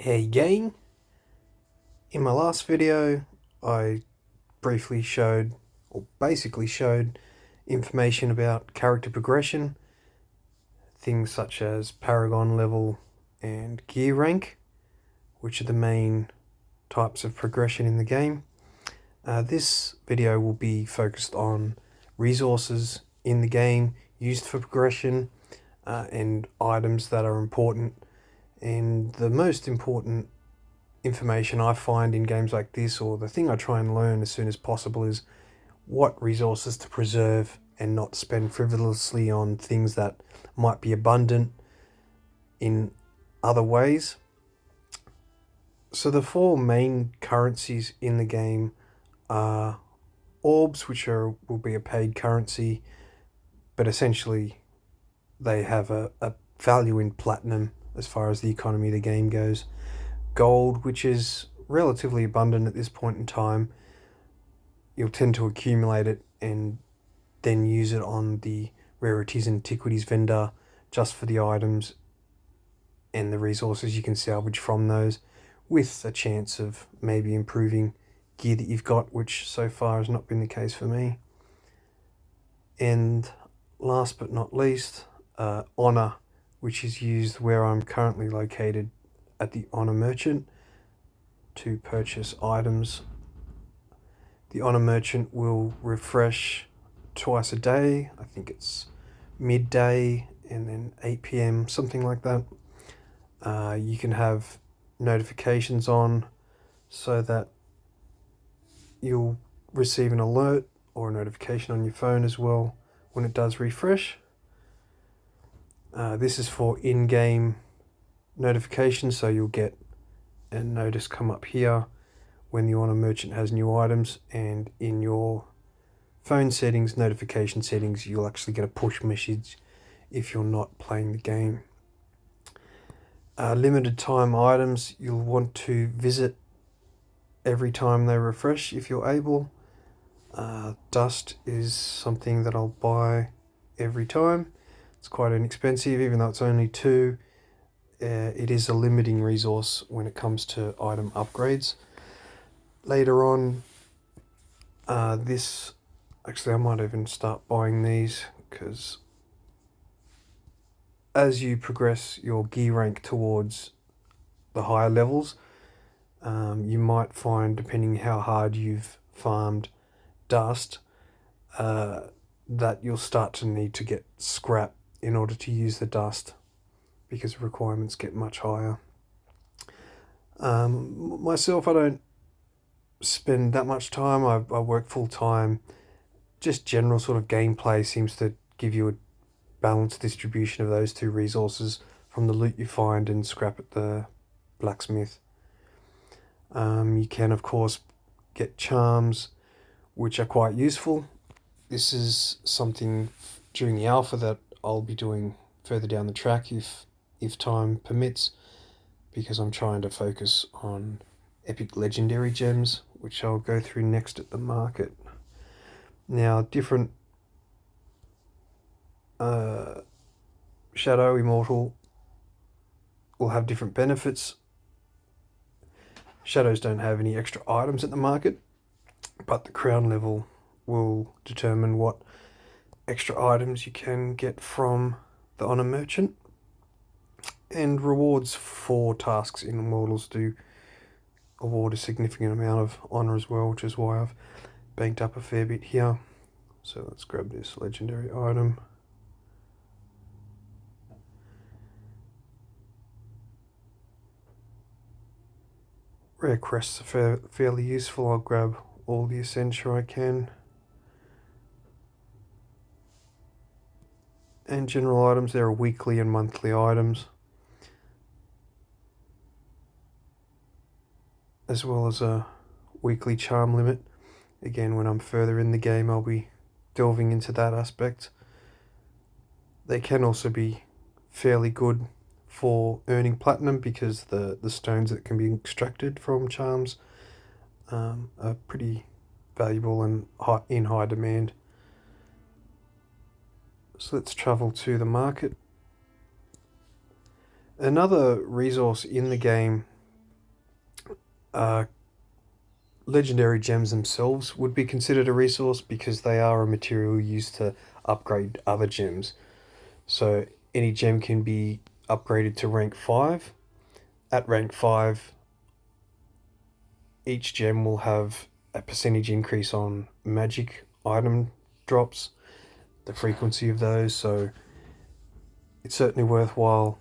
Hey gang, in my last video I briefly showed, or basically showed, information about character progression, things such as Paragon level and gear rank, which are the main types of progression in the game. This video will be focused on resources in the game used for progression and items that are important. And the most important information I find in games like this, or the thing I try and learn as soon as possible, is what resources to preserve and not spend frivolously on things that might be abundant in other ways. So the four main currencies in the game are orbs, which will be a paid currency, but essentially they have a value in platinum as far as the economy of the game goes. Gold, which is relatively abundant at this point in time. You'll tend to accumulate it and then use it on the rarities and antiquities vendor just for the items and the resources you can salvage from those, with a chance of maybe improving gear that you've got, which so far has not been the case for me. And last but not least, honor, which is used where I'm currently located at the honor merchant to purchase items. The honor merchant will refresh twice a day. I think it's midday and then 8 p.m, something like that. You can have notifications on so that you'll receive an alert or a notification on your phone as well when it does refresh. This is for in-game notifications, so you'll get a notice come up here when the honor merchant has new items, and in your phone settings, notification settings, you'll actually get a push message if you're not playing the game. Limited time items you'll want to visit every time they refresh if you're able. Dust is something that I'll buy every time. It's quite inexpensive, even though it's only 2. It is a limiting resource when it comes to item upgrades. Later on, I might even start buying these, because as you progress your gear rank towards the higher levels, you might find, depending how hard you've farmed dust, that you'll start to need to get scrap in order to use the dust, because requirements get much higher. Myself, I don't spend that much time. I work full time. Just general sort of gameplay seems to give you a balanced distribution of those two resources from the loot you find and scrap at the blacksmith. You can of course get charms, which are quite useful. This is something during the alpha that I'll be doing further down the track if time permits, because I'm trying to focus on epic legendary gems, which I'll go through next at the market. Now, different Shadow Immortal will have different benefits. Shadows don't have any extra items at the market, but the crown level will determine what extra items you can get from the honor merchant. And rewards for tasks in Immortals do award a significant amount of honor as well, which is why I've banked up a fair bit here. So let's grab this legendary item. Rare crests are fairly useful. I'll grab all the Essentia I can. And general items, there are weekly and monthly items, as well as a weekly charm limit. Again, when I'm further in the game, I'll be delving into that aspect. They can also be fairly good for earning platinum, because the stones that can be extracted from charms are pretty valuable and in high demand. So let's travel to the market. Another resource in the game Legendary gems themselves would be considered a resource because they are a material used to upgrade other gems. So any gem can be upgraded to rank 5. At rank 5, each gem will have a percentage increase on magic item drops, the frequency of those, so it's certainly worthwhile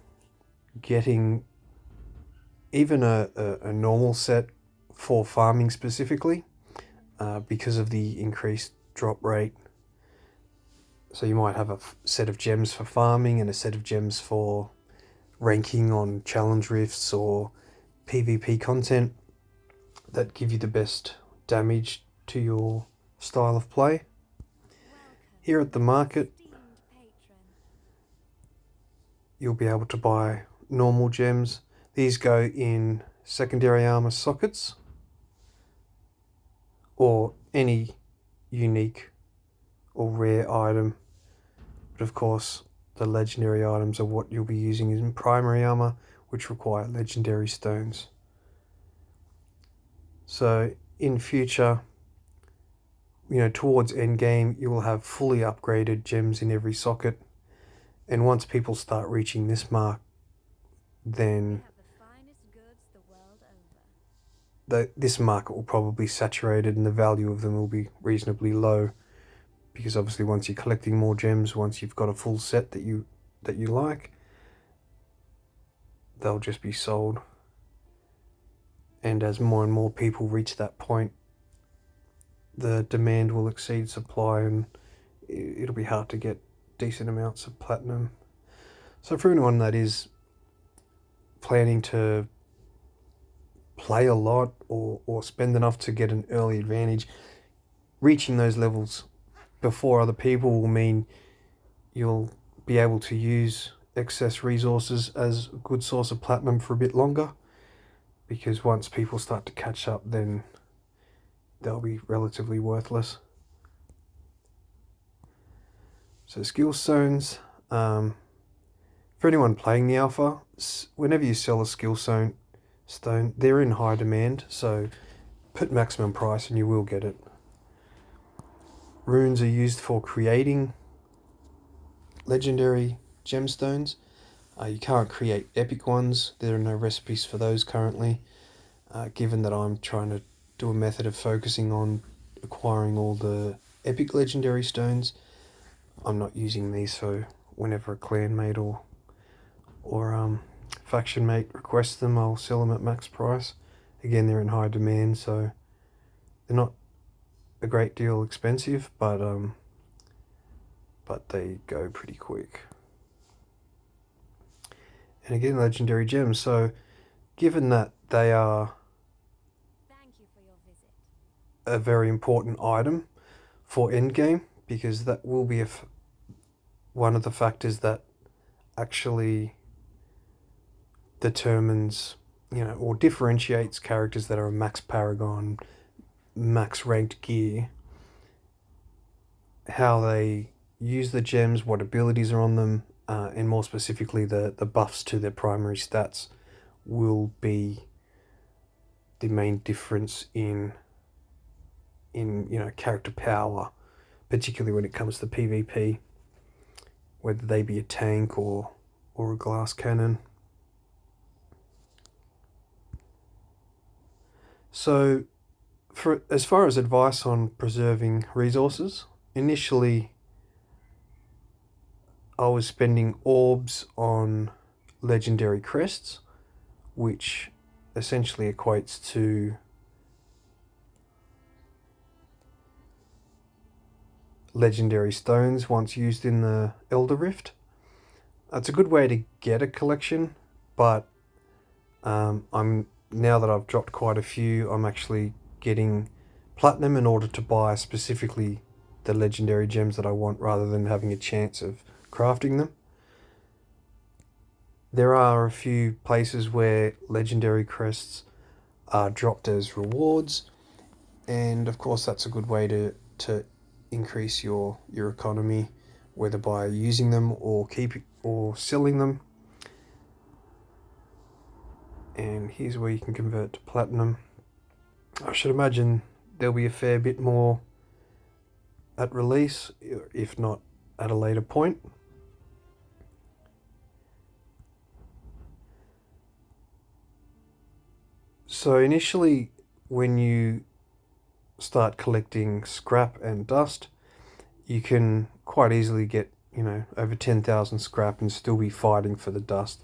getting even a normal set for farming specifically, because of the increased drop rate. So you might have a set of gems for farming and a set of gems for ranking on challenge rifts or PvP content that give you the best damage to your style of play. Here at the market, you'll be able to buy normal gems. These go in secondary armor sockets or any unique or rare item. But of course, the legendary items are what you'll be using in primary armor, which require legendary stones. So in future, towards endgame, you will have fully upgraded gems in every socket. And once people start reaching this mark, then this market will probably be saturated and the value of them will be reasonably low, because obviously once you're collecting more gems, once you've got a full set that you like, they'll just be sold. And as more and more people reach that point, the demand will exceed supply and it'll be hard to get decent amounts of platinum. So for anyone that is planning to play a lot or spend enough to get an early advantage, reaching those levels before other people will mean you'll be able to use excess resources as a good source of platinum for a bit longer, because once people start to catch up, then they'll be relatively worthless. So skill stones, for anyone playing the alpha, whenever you sell a skill stone, they're in high demand, so put maximum price and you will get it. Runes are used for creating legendary gemstones. You can't create epic ones. There are no recipes for those currently, given that I'm trying to do a method of focusing on acquiring all the epic legendary stones. I'm not using these, so whenever a clan mate or faction mate requests them, I'll sell them at max price. Again, they're in high demand, so they're not a great deal expensive, but they go pretty quick. And again, legendary gems. So given that they are a very important item for endgame, because that will be one of the factors that actually determines, or differentiates characters that are a max paragon, max ranked gear, how they use the gems, what abilities are on them, and more specifically the buffs to their primary stats will be the main difference in character power, particularly when it comes to PvP, whether they be a tank or a glass cannon. So as far as advice on preserving resources, initially I was spending orbs on legendary crests, which essentially equates to legendary stones once used in the Elder Rift. It's a good way to get a collection, but now that I've dropped quite a few, I'm actually getting platinum in order to buy specifically the legendary gems that I want, rather than having a chance of crafting them. There are a few places where legendary crests are dropped as rewards, and of course that's a good way to increase your economy, whether by using them or selling them. And here's where you can convert to platinum. I should imagine there'll be a fair bit more at release, if not at a later point. So initially, when you start collecting scrap and dust, you can quite easily get, over 10,000 scrap and still be fighting for the dust.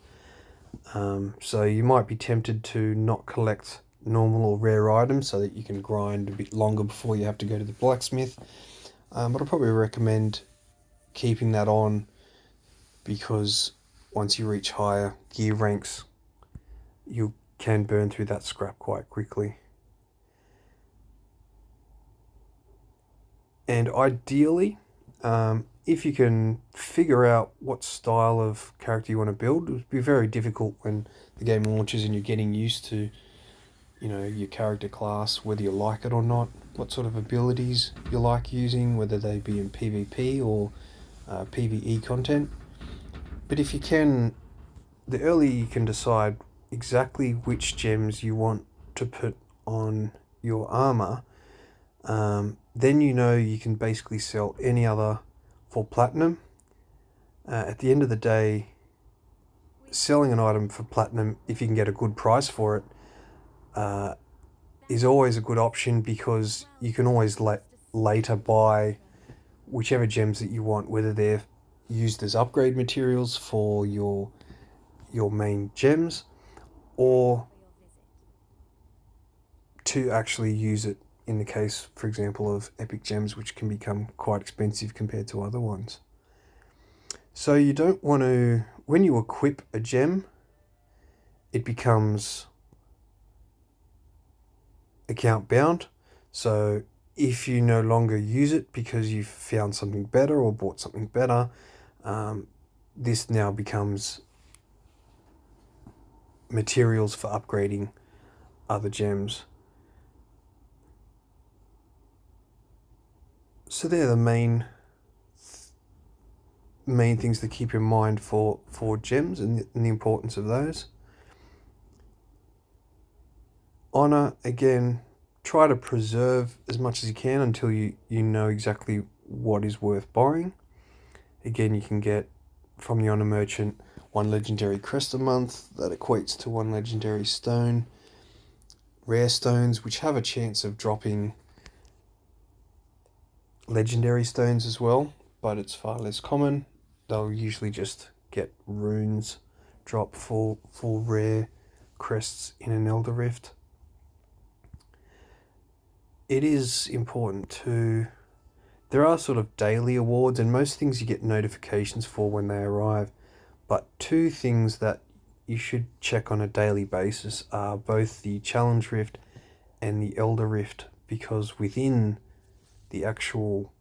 So you might be tempted to not collect normal or rare items so that you can grind a bit longer before you have to go to the blacksmith. But I'd probably recommend keeping that on, because once you reach higher gear ranks, you can burn through that scrap quite quickly. And ideally, if you can figure out what style of character you want to build, it would be very difficult when the game launches and you're getting used to, your character class, whether you like it or not, what sort of abilities you like using, whether they be in PvP or PvE content. But if you can, the earlier you can decide exactly which gems you want to put on your armor, then you can basically sell any other for platinum. At the end of the day, selling an item for platinum, if you can get a good price for it, is always a good option, because you can always later buy whichever gems that you want, whether they're used as upgrade materials for your main gems, or to actually use it in the case, for example, of epic gems, which can become quite expensive compared to other ones. So you don't want to, when you equip a gem, it becomes account bound. So if you no longer use it because you've found something better or bought something better, this now becomes materials for upgrading other gems. So they're the main things to keep in mind for gems and the importance of those. Honor, again, try to preserve as much as you can until you know exactly what is worth buying. Again, you can get from the honor merchant 1 legendary crest a month. That equates to 1 legendary stone. Rare stones, which have a chance of dropping legendary stones as well, but it's far less common. They'll usually just get runes drop for rare crests in an Elder Rift. It is important to... There are sort of daily awards, and most things you get notifications for when they arrive, but 2 things that you should check on a daily basis are both the Challenge Rift and the Elder Rift, because within the actual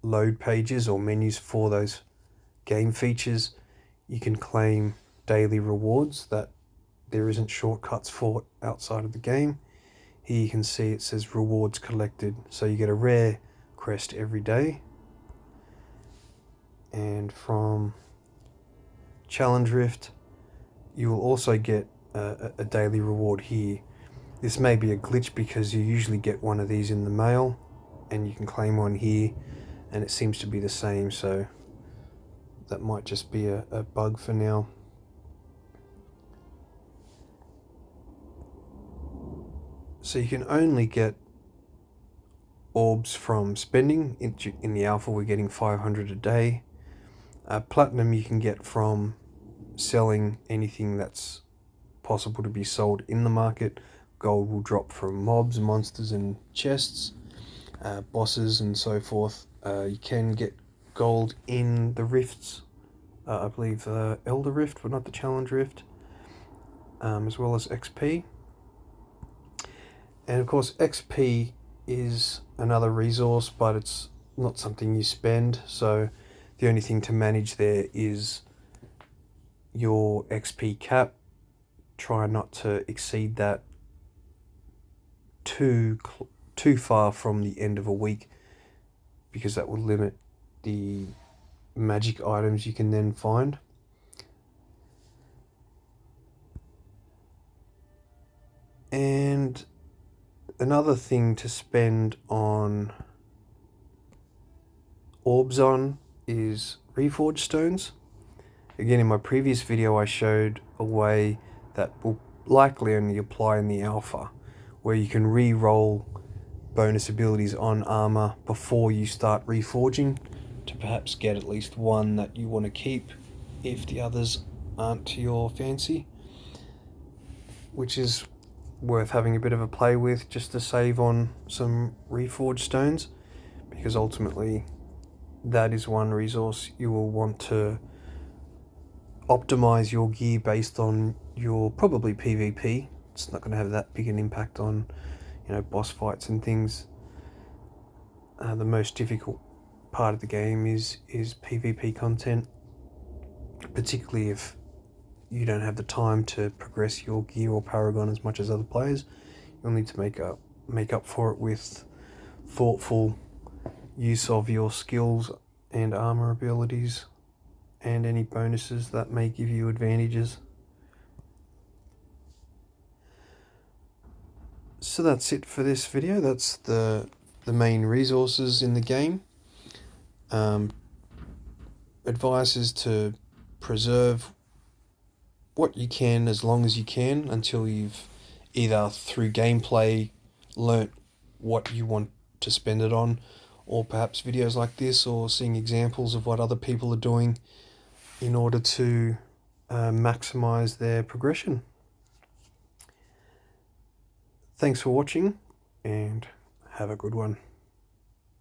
load pages or menus for those game features, you can claim daily rewards that there isn't shortcuts for outside of the game. Here you can see it says rewards collected, so you get a rare crest every day. And from Challenge Rift, you will also get a daily reward here. This may be a glitch because you usually get one of these in the mail, and you can claim one here, and it seems to be the same, so that might just be a bug for now. So you can only get orbs from spending. In the alpha we're getting 500 a day. Platinum you can get from selling anything that's possible to be sold in the market. Gold will drop from mobs, monsters and chests, bosses and so forth. You can get gold in the rifts, I believe the Elder Rift but not the Challenge Rift, as well as XP. And of course XP is another resource, but it's not something you spend, so the only thing to manage there is your XP cap. Try not to exceed that too far from the end of a week, because that will limit the magic items you can then find. And another thing to spend on orbs on is Reforged Stones. Again, in my previous video I showed a way that will likely only apply in the alpha, where you can re-roll bonus abilities on armor before you start reforging to perhaps get at least one that you want to keep if the others aren't to your fancy, which is worth having a bit of a play with just to save on some Reforged Stones, because ultimately that is one resource you will want to optimize your gear based on your probably PvP. It's not going to have that big an impact on, you know, boss fights and things. The most difficult part of the game is PvP content, particularly if you don't have the time to progress your gear or paragon as much as other players. You'll need to make up for it with thoughtful use of your skills and armor abilities and any bonuses that may give you advantages. So that's it for this video. That's the main resources in the game. Advice is to preserve what you can as long as you can until you've either through gameplay learnt what you want to spend it on, or perhaps videos like this, or seeing examples of what other people are doing in order to maximize their progression. Thanks for watching and have a good one.